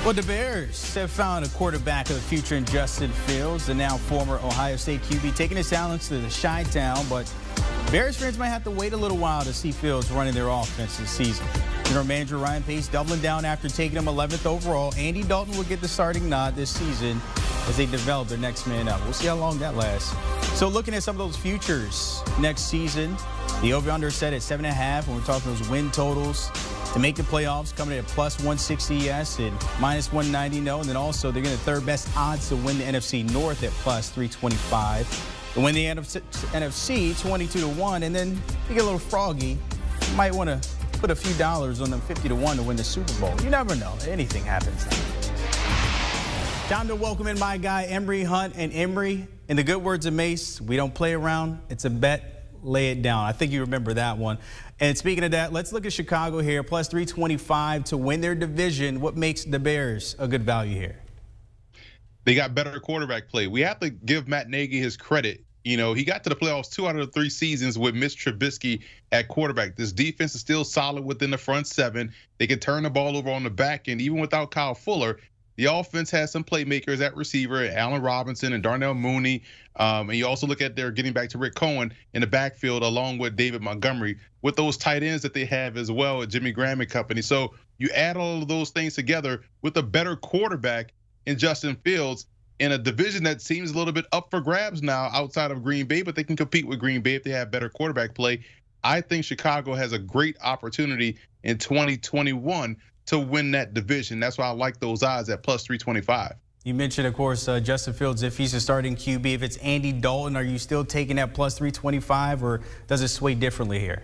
Well, the Bears have found a quarterback of the future in Justin Fields, the now former Ohio State QB, taking his talents to the Chi-Town. But Bears fans might have to wait a little while to see Fields running their offense this season. General Manager Ryan Pace doubling down after taking him 11th overall. Andy Dalton will get the starting nod this season as they develop their next man up. We'll see how long that lasts. So looking at some of those futures next season, the over-under is set at 7.5 when we're talking those win totals. To make the playoffs, coming in at plus 160 yes and minus 190 no. And then also they're getting the third best odds to win the NFC North at plus 325. To win the NFC, 22-1. And then you get a little froggy. You might want to put a few dollars on them 50-1 to win the Super Bowl. You never know. Anything happens now. Time to welcome in my guy, Emory Hunt. And Emory, in the good words of Mace, we don't play around. It's a bet. Lay it down. I think you remember that one. And speaking of that, let's look at Chicago here. Plus 325 to win their division. What makes the Bears a good value here? They got better quarterback play. We have to give Matt Nagy his credit. You know, he got to the playoffs 2 out of the 3 seasons with Mitch Trubisky at quarterback. This defense is still solid within the front 7. They can turn the ball over on the back end. Even without Kyle Fuller, the offense has some playmakers at receiver, Allen Robinson and Darnell Mooney. And you also look at their getting back to Rick Cohen in the backfield along with David Montgomery with those tight ends that they have as well at Jimmy Graham and company. So you add all of those things together with a better quarterback in Justin Fields in a division that seems a little bit up for grabs now outside of Green Bay, but they can compete with Green Bay if they have better quarterback play. I think Chicago has a great opportunity in 2021 to win that division. That's why I like those odds at plus 325. You mentioned, of course, Justin Fields, if he's a starting QB. If it's Andy Dalton, are you still taking that plus 325, or does it sway differently here?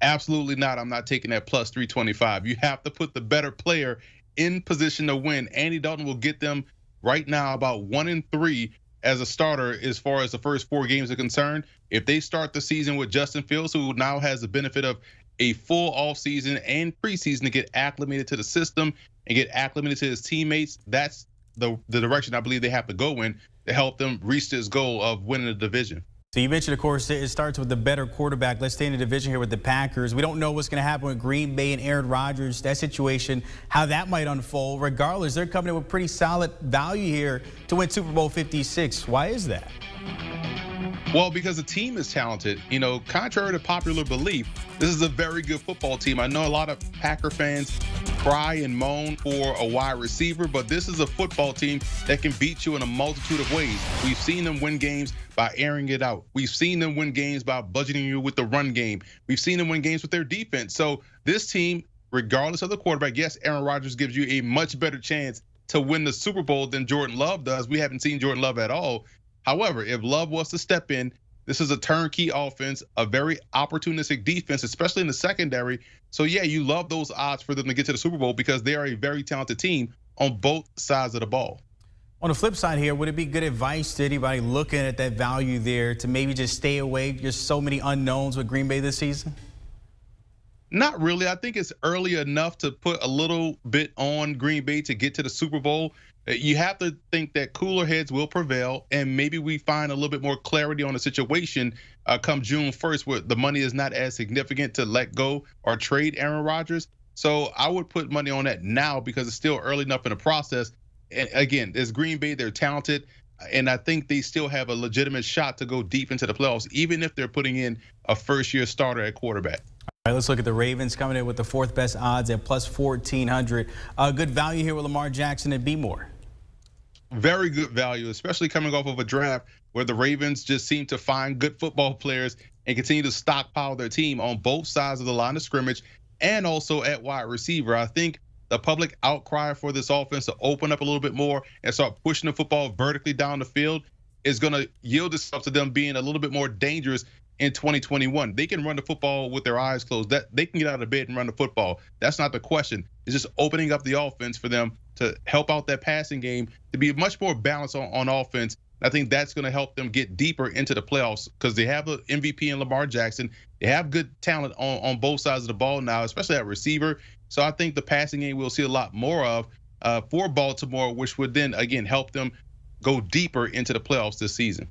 Absolutely not. I'm not taking that plus 325. You have to put the better player in position to win. Andy Dalton will get them right now about 1-3 as a starter as far as the first 4 games are concerned. If they start the season with Justin Fields, who now has the benefit of a full offseason and preseason to get acclimated to the system and get acclimated to his teammates, that's the direction I believe they have to go in to help them reach this goal of winning the division. So you mentioned, of course, it starts with the better quarterback. Let's stay in the division here with the Packers. We don't know what's going to happen with Green Bay and Aaron Rodgers, that situation, how that might unfold. Regardless, they're coming in with pretty solid value here to win Super Bowl 56. Why is that? Well, because the team is talented. You know, contrary to popular belief, this is a very good football team. I know a lot of Packer fans cry and moan for a wide receiver, but this is a football team that can beat you in a multitude of ways. We've seen them win games by airing it out. We've seen them win games by budgeting you with the run game. We've seen them win games with their defense. So this team, regardless of the quarterback, yes, Aaron Rodgers gives you a much better chance to win the Super Bowl than Jordan Love does. We haven't seen Jordan Love at all. However, if Love was to step in, this is a turnkey offense, a very opportunistic defense, especially in the secondary. So, yeah, you love those odds for them to get to the Super Bowl because they are a very talented team on both sides of the ball. On the flip side here, would it be good advice to anybody looking at that value there to maybe just stay away? There's so many unknowns with Green Bay this season. Not really. I think it's early enough to put a little bit on Green Bay to get to the Super Bowl. You have to think that cooler heads will prevail, and maybe we find a little bit more clarity on the situation come June 1st, where the money is not as significant to let go or trade Aaron Rodgers. So I would put money on that now because it's still early enough in the process. And again, as Green Bay, they're talented, and I think they still have a legitimate shot to go deep into the playoffs, even if they're putting in a first-year starter at quarterback. All right, let's look at the Ravens coming in with the 4th best odds at plus 1,400. Good value here with Lamar Jackson and B. Moore. Very good value, especially coming off of a draft where the Ravens just seem to find good football players and continue to stockpile their team on both sides of the line of scrimmage and also at wide receiver. I think the public outcry for this offense to open up a little bit more and start pushing the football vertically down the field is going to yield itself to them being a little bit more dangerous in 2021. They can run the football with their eyes closed. That they can get out of bed and run the football. That's not the question. It's just opening up the offense for them to help out that passing game, to be much more balanced on offense. I think that's going to help them get deeper into the playoffs because they have an MVP in Lamar Jackson. They have good talent on both sides of the ball now, especially at receiver. So I think the passing game we'll see a lot more of for Baltimore, which would then, again, help them go deeper into the playoffs this season.